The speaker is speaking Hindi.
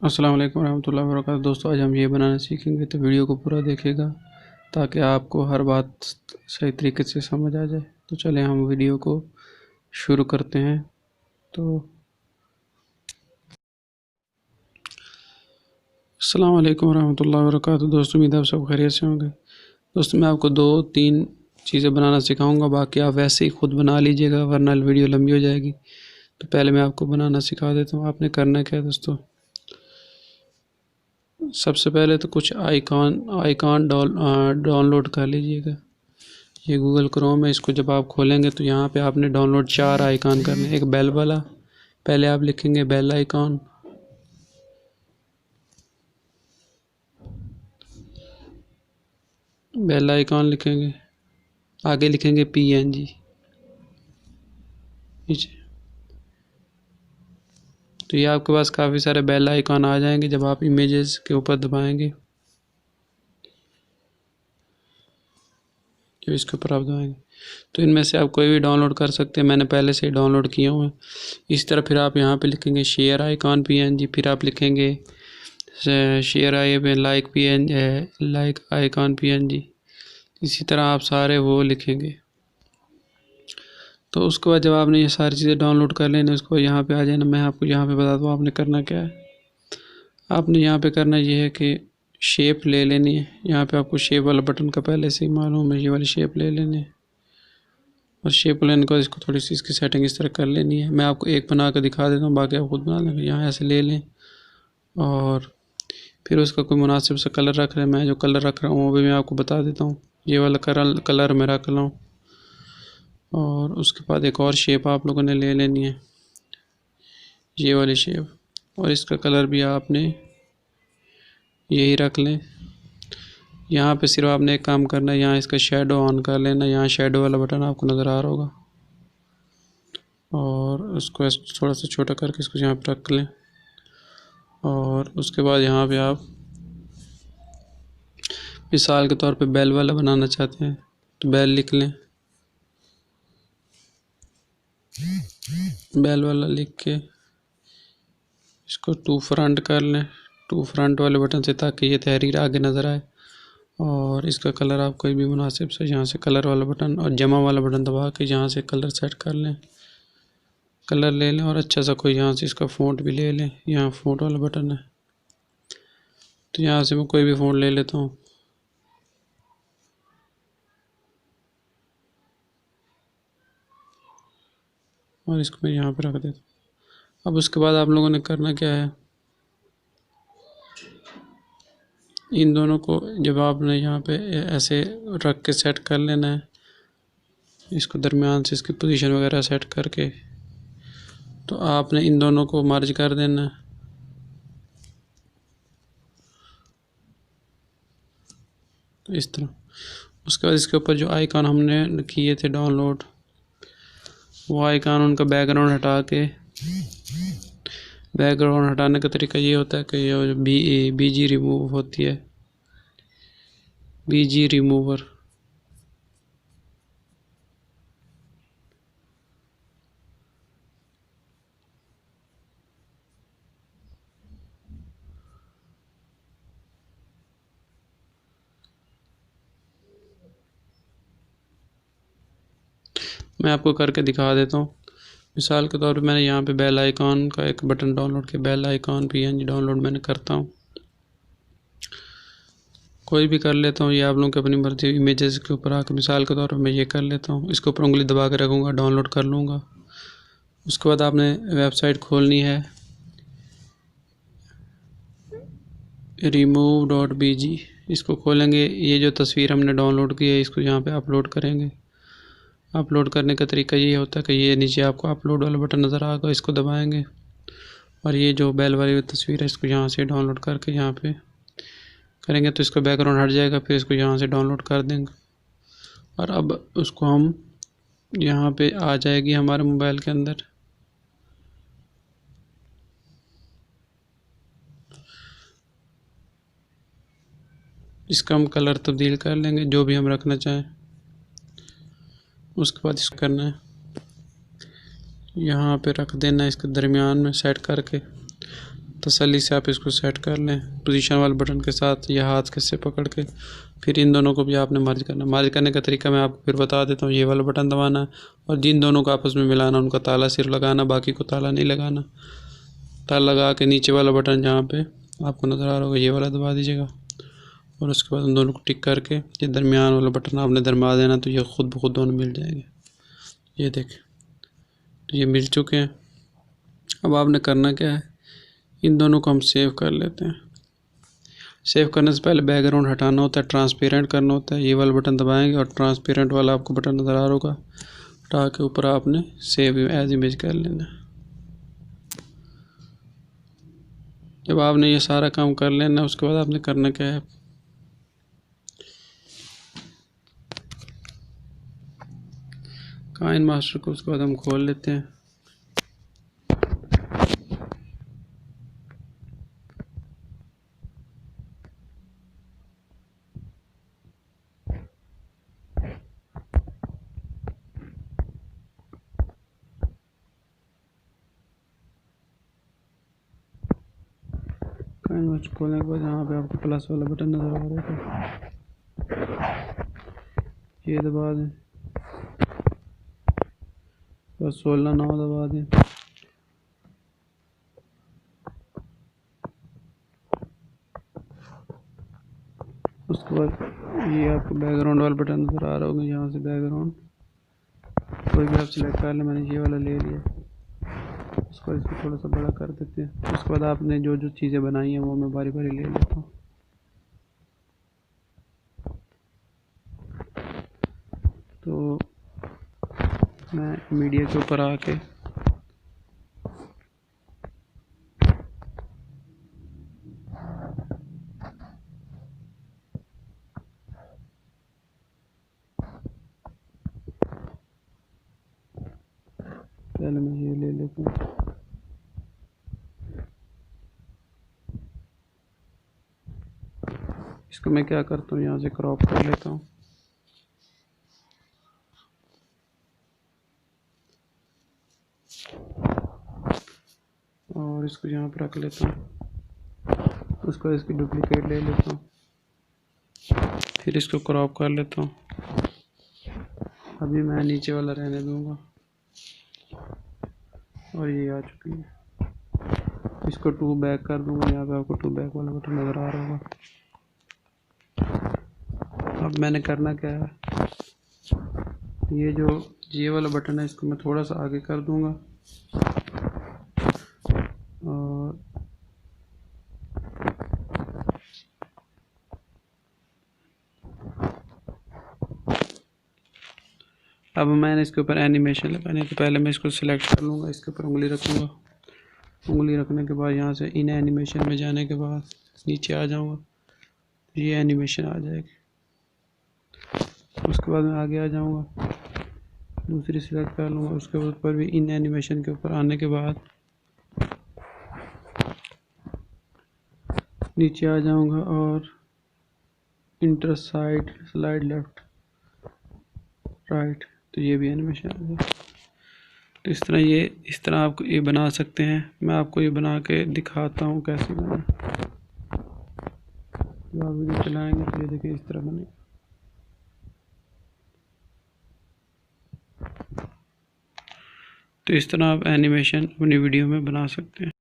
अस्सलाम वालेकुम रहमतुल्लाहि व बरकातहू। दोस्तों, आज हम ये बनाना सीखेंगे, तो वीडियो को पूरा देखिएगा ताकि आपको हर बात सही तरीके से समझ आ जाए। तो चलें हम वीडियो को शुरू करते हैं। तो अस्सलाम वालेकुम रहमतुल्लाहि व बरकातहू। दोस्तों, उम्मीद है आप सब खैरियत से होंगे। दोस्तों, मैं आपको 2-3 चीज़ें बनाना सिखाऊंगा, बाकी आप वैसे ही खुद बना लीजिएगा वरना वीडियो लंबी हो जाएगी। तो पहले मैं आपको बनाना सिखा देता हूँ। आपने करना क्या है दोस्तों, सबसे पहले तो कुछ आइकॉन आइकॉन डाउनलोड कर लीजिएगा। ये गूगल क्रोम है, इसको जब आप खोलेंगे तो यहाँ पे आपने डाउनलोड 4 आइकॉन करने। एक बेल वाला, पहले आप लिखेंगे बेल आइकॉन, बेल आइकॉन लिखेंगे, आगे लिखेंगे PNG नीचे। तो ये आपके पास काफ़ी सारे बेल आइकॉन आ जाएंगे जब आप इमेजेस के ऊपर दबाएंगे। जब इसके ऊपर आप दबाएंगे तो इनमें से आप कोई भी डाउनलोड कर सकते हैं। मैंने पहले से ही डाउनलोड किए हुए हैं। इस तरह फिर आप यहाँ पे लिखेंगे शेयर आइकॉन PNG, फिर आप लिखेंगे शेयर आई पे लाइक आइकॉन PNG। इसी तरह आप सारे वो लिखेंगे। तो उसके बाद जब आपने ये सारी चीज़ें डाउनलोड कर लेना, उसको यहाँ पे आ जाना। मैं आपको यहाँ पे बता दूँ आपने करना क्या है। आपने यहाँ पे करना ये है कि शेप ले लेनी है। यहाँ पे आपको शेप वाला बटन का पहले से ही मालूम है, ये वाली शेप ले लेनी है। और शेप लेने को इसको थोड़ी सी इसकी सेटिंग इस तरह कर लेनी है। मैं आपको एक बना कर दिखा देता हूँ, बाकी आप खुद बना लेंगे। यहाँ ऐसे ले लें और फिर उसका कोई मुनासिब सा कलर रख रहे हैं। मैं जो कलर रख रहा हूँ वो भी मैं आपको बता देता हूँ। ये वाला कलर मैं रख रहा हूँ। और उसके बाद एक और शेप आप लोगों ने ले लेनी है, ये वाली शेप, और इसका कलर भी आपने यही रख लें। यहाँ पे सिर्फ आपने एक काम करना है, यहाँ इसका शेडो ऑन कर लेना। यहाँ शेडो वाला बटन आपको नज़र आ रहा होगा, और उसको थोड़ा सा छोटा करके इसको यहाँ पर रख लें। और उसके बाद यहाँ पे आप मिसाल के तौर पे बेल वाला बनाना चाहते हैं तो बेल लिख लें। बेल वाला लिख के इसको टू फ्रंट कर लें, टू फ्रंट वाले बटन से, ताकि ये तहरीर आगे नज़र आए। और इसका कलर आप कोई भी मुनासिब से यहाँ से कलर वाला बटन और जमा वाला बटन दबा के यहाँ से कलर सेट कर लें, कलर ले लें। और अच्छा सा कोई यहाँ से इसका फ़ॉन्ट भी ले लें। यहाँ फ़ॉन्ट वाला बटन है, तो यहाँ से मैं कोई भी फ़ॉन्ट ले लेता हूँ। और इसको मैं यहाँ पर रख देता हूँ। अब उसके बाद आप लोगों ने करना क्या है, इन दोनों को जब आपने यहाँ पे ऐसे रख के सेट कर लेना है, इसको दरमियान से इसकी पोजीशन वगैरह सेट करके, तो आपने इन दोनों को मर्ज कर देना है। तो इस तरह उसके बाद इसके ऊपर जो आइकॉन हमने किए थे डाउनलोड, वो आइकॉन उनका बैकग्राउंड हटा के, बैकग्राउंड हटाने का तरीका ये होता है कि ये BG रिमूव होती है, BG रिमूवर। मैं आपको करके दिखा देता हूँ। मिसाल के तौर पे मैंने यहाँ पे बेल आइकॉन का एक बटन डाउनलोड किया, बेल आइकॉन PNG डाउनलोड मैंने करता हूँ। कोई भी कर लेता हूँ, ये आप लोगों की अपनी मर्जी। इमेजेस के ऊपर आकर मिसाल के तौर पे मैं ये कर लेता हूँ, इसके ऊपर उंगली दबा के रखूँगा, डाउनलोड कर लूँगा। उसके बाद आपने वेबसाइट खोलनी है, remove.bg। इसको खोलेंगे, ये जो तस्वीर हमने डाउनलोड की है इसको यहाँ पे अपलोड करेंगे। अपलोड करने का तरीका ये होता है कि ये नीचे आपको अपलोड वाला बटन नज़र आएगा, इसको दबाएंगे और ये जो बेल वाली तस्वीर है इसको यहाँ से डाउनलोड करके यहाँ पे करेंगे तो इसका बैकग्राउंड हट जाएगा। फिर इसको यहाँ से डाउनलोड कर देंगे और अब उसको हम यहाँ पे आ जाएगी हमारे मोबाइल के अंदर। इसका हम कलर तब्दील कर लेंगे जो भी हम रखना चाहें। उसके बाद इसको करना है, यहाँ पे रख देना, इसके दरमियान में सेट करके। तसल्ली से आप इसको सेट कर लें पोजीशन वाले बटन के साथ, या हाथ के से पकड़ के। फिर इन दोनों को भी आपने मर्ज करना। मर्ज करने का तरीका मैं आपको फिर बता देता हूँ। ये वाला बटन दबाना है और जिन दोनों को आपस में मिलाना, उनका ताला सिर्फ लगाना, बाकी को ताला नहीं लगाना। ताला लगा के नीचे वाला बटन जहाँ पे आपको नज़र आ रहा होगा, ये वाला दबा दीजिएगा। और उसके बाद उन दोनों को टिक करके ये दरमियान वाला बटन आपने दबा देना, तो ये खुद ब खुद दोनों मिल जाएंगे। ये देखें, तो ये मिल चुके हैं। अब आपने करना क्या है, इन दोनों को हम सेव कर लेते हैं। सेव करने से पहले बैकग्राउंड हटाना होता है, ट्रांसपेरेंट करना होता है। ये वाला बटन दबाएंगे और ट्रांसपेरेंट वाला आपको बटन नज़र आ रहा होगा, हटा के ऊपर आपने सेव एज इमेज कर लेना। जब आपने ये सारा काम कर लेना, उसके बाद आपने करना क्या है, काइन मास्टर को उसके बाद हम खोल लेते हैं। काइन मास्टर खोलने के बाद यहाँ पे आपको प्लस वाला बटन नज़र आ रहा है, ये दबा दें। बस 16 9 दबा दें। उसके बाद ये आपको बैकग्राउंड वाला बटन नज़र आ रहा होगा, यहाँ से बैकग्राउंड कोई भी आप सिलेक्ट कर लें। मैंने ये वाला ले लिया। उसको इसको थोड़ा सा बड़ा कर देते हैं। उसके बाद आपने जो जो चीज़ें बनाई हैं वो मैं बारी बारी ले लेता हूँ। तो मैं मीडिया के ऊपर आके पहले मैं ये ले लेता हूँ। इसको मैं क्या करता हूँ, यहाँ से क्रॉप कर लेता हूँ। और इसको यहाँ पर रख लेता हूँ। उसको इसकी डुप्लीकेट ले लेता हूँ, फिर इसको क्रॉप कर लेता हूँ। अभी मैं नीचे वाला रहने दूँगा और ये आ चुकी है। इसको 2 बैक कर दूँगा। यहाँ पे आपको 2 बैक वाला बटन नज़र आ रहा होगा। अब मैंने करना क्या है, ये वाला बटन है, इसको मैं थोड़ा सा आगे कर दूँगा और अब मैंने इसके ऊपर एनिमेशन लगाने के पहले मैं इसको सिलेक्ट कर लूँगा। इसके ऊपर उंगली रखूँगा। उंगली रखने के बाद यहाँ से इन एनिमेशन में जाने के बाद नीचे आ जाऊँगा, ये एनिमेशन आ जाएगी। उसके बाद मैं आगे आ जाऊँगा, दूसरी सिलेक्ट कर लूँगा। उसके ऊपर भी इन एनिमेशन के ऊपर आने के बाद नीचे आ जाऊँगा और inter side slide left right, तो ये भी एनिमेशन आ जाएगा। तो इस तरह आप ये बना सकते हैं। मैं आपको ये बना के दिखाता हूँ कैसे बना। जब आप वीडियो चलाएंगे तो ये देखिए इस तरह बनेगा। तो इस तरह आप एनिमेशन अपनी वीडियो में बना सकते हैं।